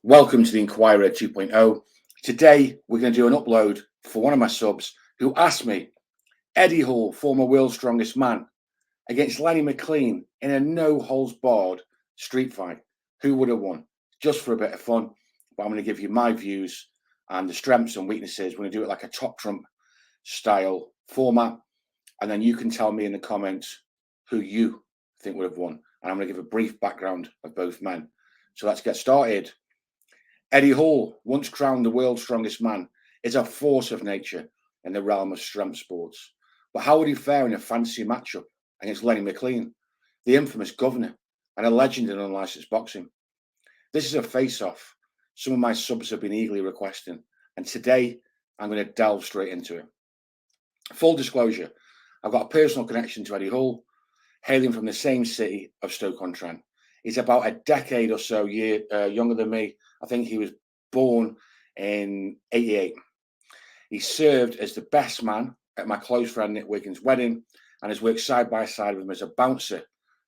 Welcome to the Inquirer 2.0. Today, we're going to do an upload for one of my subs who asked me, Eddie Hall, former world's strongest man, against Lenny Mclean in a no-holds-barred street fight. Who would have won? Just for a bit of fun, but I'm going to give you my views and the strengths and weaknesses. We're going to do it like a top trump style format, and then you can tell me in the comments who you think would have won. And I'm going to give a brief background of both men. So let's get started. Eddie Hall, once crowned the world's strongest man, is a force of nature in the realm of strength sports. But how would he fare in a fantasy matchup against Lenny Mclean, the infamous governor and a legend in unlicensed boxing? This is a face-off some of my subs have been eagerly requesting, and today I'm going to delve straight into it. Full disclosure, I've got a personal connection to Eddie Hall, hailing from the same city of Stoke-on-Trent. He's about a decade or so younger than me. I think he was born in '88. He served as the best man at my close friend Nick Wiggins' wedding and has worked side by side with him as a bouncer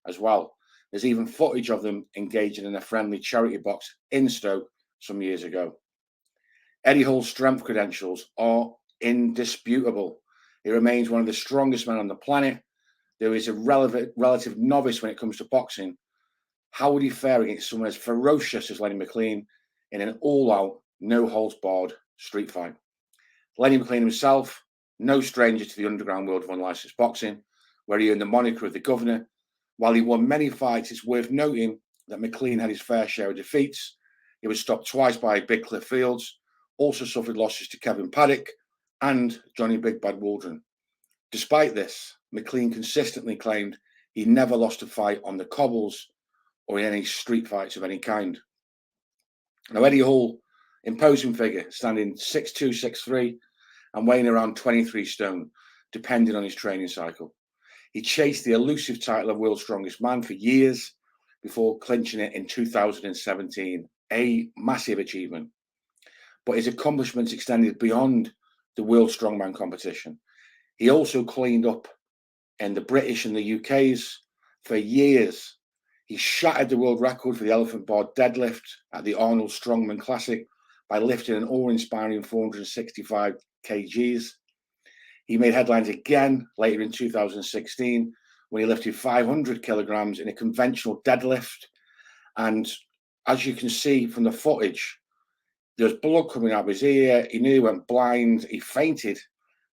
as well. There's even footage of them engaging in a friendly charity box in Stoke some years ago. Eddie Hall's strength credentials are indisputable. He remains one of the strongest men on the planet. Though he's a relative novice when it comes to boxing, how would he fare against someone as ferocious as Lenny Mclean in an all-out, no-holds-barred street fight? Lenny Mclean himself, no stranger to the underground world of unlicensed boxing, where he earned the moniker of the governor. While he won many fights, it's worth noting that Mclean had his fair share of defeats. He was stopped twice by Big Cliff Fields, also suffered losses to Kevin Paddock and Johnny Big Bad Waldron. Despite this, Mclean consistently claimed he never lost a fight on the cobbles or in any street fights of any kind. Now, Eddie Hall, imposing figure, standing 6'2", 6'3", and weighing around 23 stone, depending on his training cycle. He chased the elusive title of world's strongest man for years before clinching it in 2017, a massive achievement. But his accomplishments extended beyond the World Strongman competition. He also cleaned up in the British and the UK's for years. He shattered the world record for the elephant bar deadlift at the Arnold Strongman Classic by lifting an awe-inspiring 465 kgs. He made headlines again later in 2016 when he lifted 500 kilograms in a conventional deadlift. And as you can see from the footage, there's blood coming out of his ear. He nearly went blind. He fainted.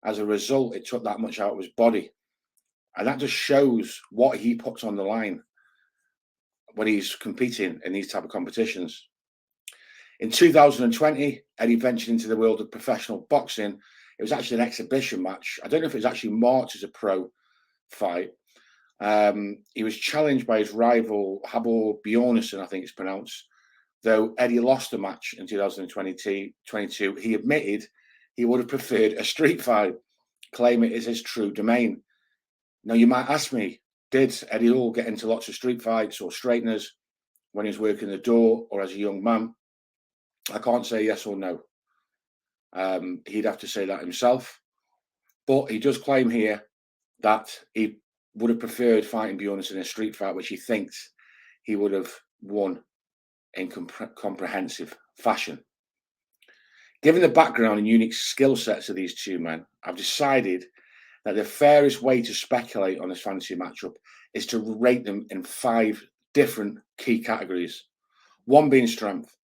As a result, it took that much out of his body. And that just shows what he puts on the line when he's competing in these type of competitions. In 2020, Eddie ventured into the world of professional boxing. It was actually an exhibition match. I don't know if it was actually marked as a pro fight. He was challenged by his rival, Habor Bjornsson, I think it's pronounced. Though Eddie lost the match in 2022, he admitted he would have preferred a street fight, claiming it is his true domain. Now, you might ask me, did Eddie Hall get into lots of street fights or straighteners when he was working the door or as a young man? I can't say yes or no. He'd have to say that himself. But he does claim here that he would have preferred fighting Bjornsson in a street fight, which he thinks he would have won in comprehensive fashion. Given the background and unique skill sets of these two men, I've decided that the fairest way to speculate on this fantasy matchup is to rate them in 5 different key categories. 1 being strength,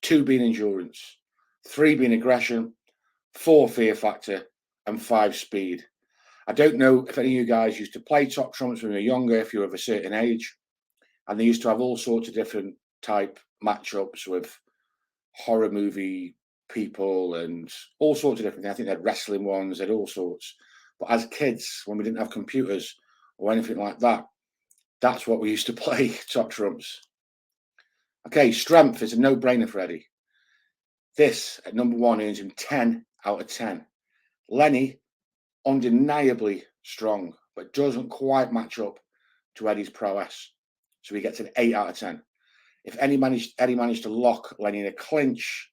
2 being endurance, 3 being aggression, 4 fear factor, and 5 speed. I don't know if any of you guys used to play top trumps when you were younger, if you're of a certain age, and they used to have all sorts of different type matchups with horror movie people and all sorts of different things. I think they had wrestling ones, they had all sorts. But as kids, when we didn't have computers or anything like that, that's what we used to play, top trumps. Okay, strength is a no-brainer for Eddie. This, at number 1, earns him 10 out of 10. Lenny, undeniably strong, but doesn't quite match up to Eddie's prowess. So he gets an 8 out of 10. If Eddie managed to lock Lenny in a clinch,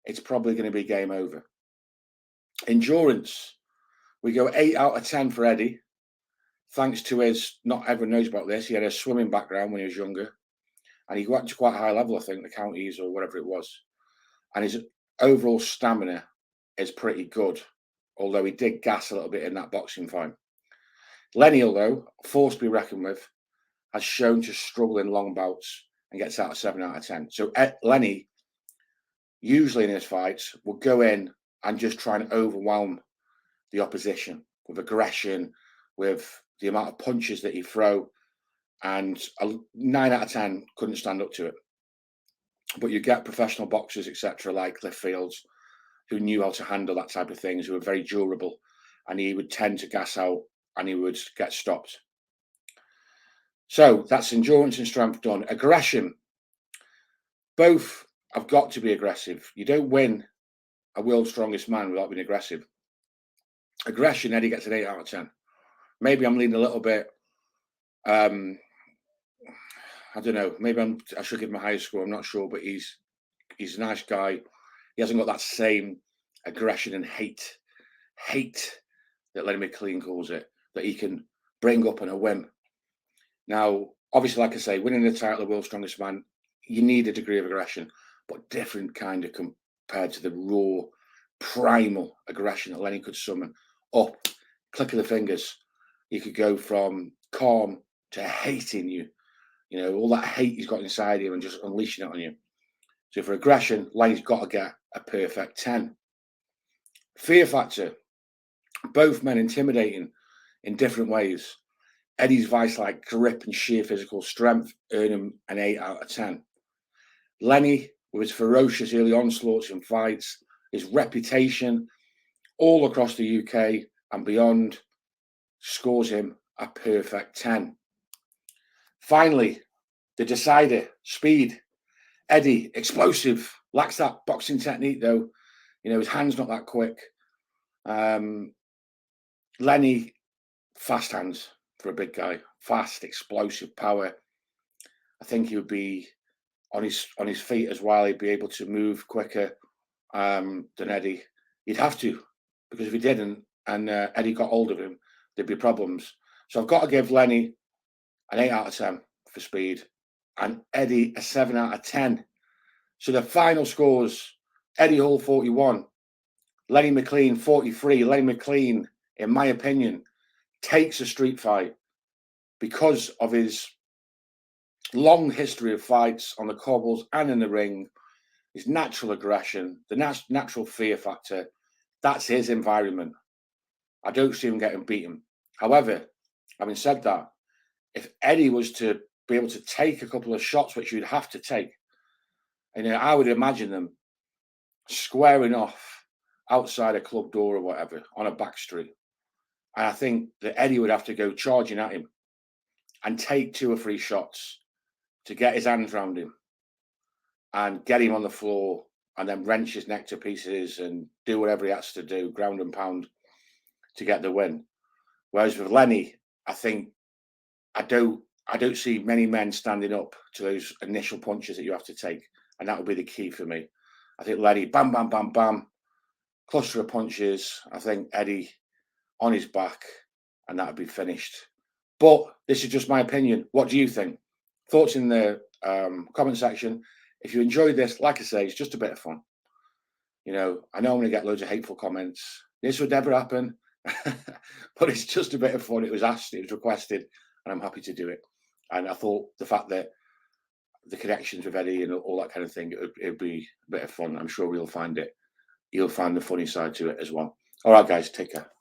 it's probably going to be game over. Endurance, we go 8 out of 10 for Eddie. Thanks to his, not everyone knows about this, he had a swimming background when he was younger. and he got to quite a high level, I think, the counties or whatever it was. And his overall stamina is pretty good, although he did gas a little bit in that boxing fight. Lenny, although a force to be reckoned with, has shown to struggle in long bouts and gets out of 7 out of 10. So Lenny, usually in his fights, will go in and just try and overwhelm the opposition with aggression, with the amount of punches that he throw, and 9 out of 10 couldn't stand up to it. But you get professional boxers, etc., like Cliff Fields, who knew how to handle that type of things, who were very durable, and he would tend to gas out and he would get stopped. So that's endurance and strength done. Aggression. Both have got to be aggressive. You don't win a world's strongest man without being aggressive. Aggression, Eddie gets an 8 out of 10. Maybe I'm leaning a little bit, I don't know, maybe I should give him a higher score, I'm not sure, but he's a nice guy. He hasn't got that same aggression and hate that Lenny Mclean calls it, that he can bring up on a whim. Now, obviously, like I say, winning the title of World's Strongest Man, you need a degree of aggression, but different kind of compared to the raw, primal aggression that Lenny could summon. Up, click of the fingers, you could go from calm to hating you. You know, all that hate he's got inside him and just unleashing it on you. So for aggression, Lenny's got to get a perfect 10. Fear factor. Both men intimidating in different ways. Eddie's vice-like grip and sheer physical strength earn him an 8 out of 10. Lenny, with his ferocious early onslaughts and fights, his reputation all across the UK and beyond, scores him a perfect 10. Finally, the decider, speed. Eddie, explosive, lacks that boxing technique though. You know, his hand's not that quick. Lenny, fast hands for a big guy, fast, explosive power. I think he would be on his feet as well. He'd be able to move quicker than Eddie. He'd have to, because if he didn't and Eddie got hold of him, there'd be problems. So I've got to give Lenny an 8 out of 10 for speed and Eddie a 7 out of 10. So the final scores, Eddie Hall 41, Lenny Mclean 43. Lenny Mclean, in my opinion, takes a street fight because of his long history of fights on the cobbles and in the ring, his natural aggression, the natural fear factor. That's his environment. I don't see him getting beaten. However, having said that, if Eddie was to be able to take a couple of shots, which you'd have to take, and I would imagine them squaring off outside a club door or whatever on a back street. And I think that Eddie would have to go charging at him and take 2 or 3 shots to get his hands around him and get him on the floor and then wrench his neck to pieces and do whatever he has to do, ground and pound, to get the win. Whereas with Lenny, I think I don't see many men standing up to those initial punches that you have to take. And that would be the key for me. I think Lenny, bam, bam, bam, bam, cluster of punches. I think Eddie on his back, and that would be finished. But this is just my opinion. What do you think? Thoughts in the comment section. If you enjoyed this, like I say, it's just a bit of fun. You know, I know I'm going to get loads of hateful comments. This would never happen. But it's just a bit of fun. It was asked, it was requested, and I'm happy to do it. And I thought the fact that the connections with Eddie and all that kind of thing, it'd be a bit of fun. I'm sure you'll find the funny side to it as well. All right, guys, take care.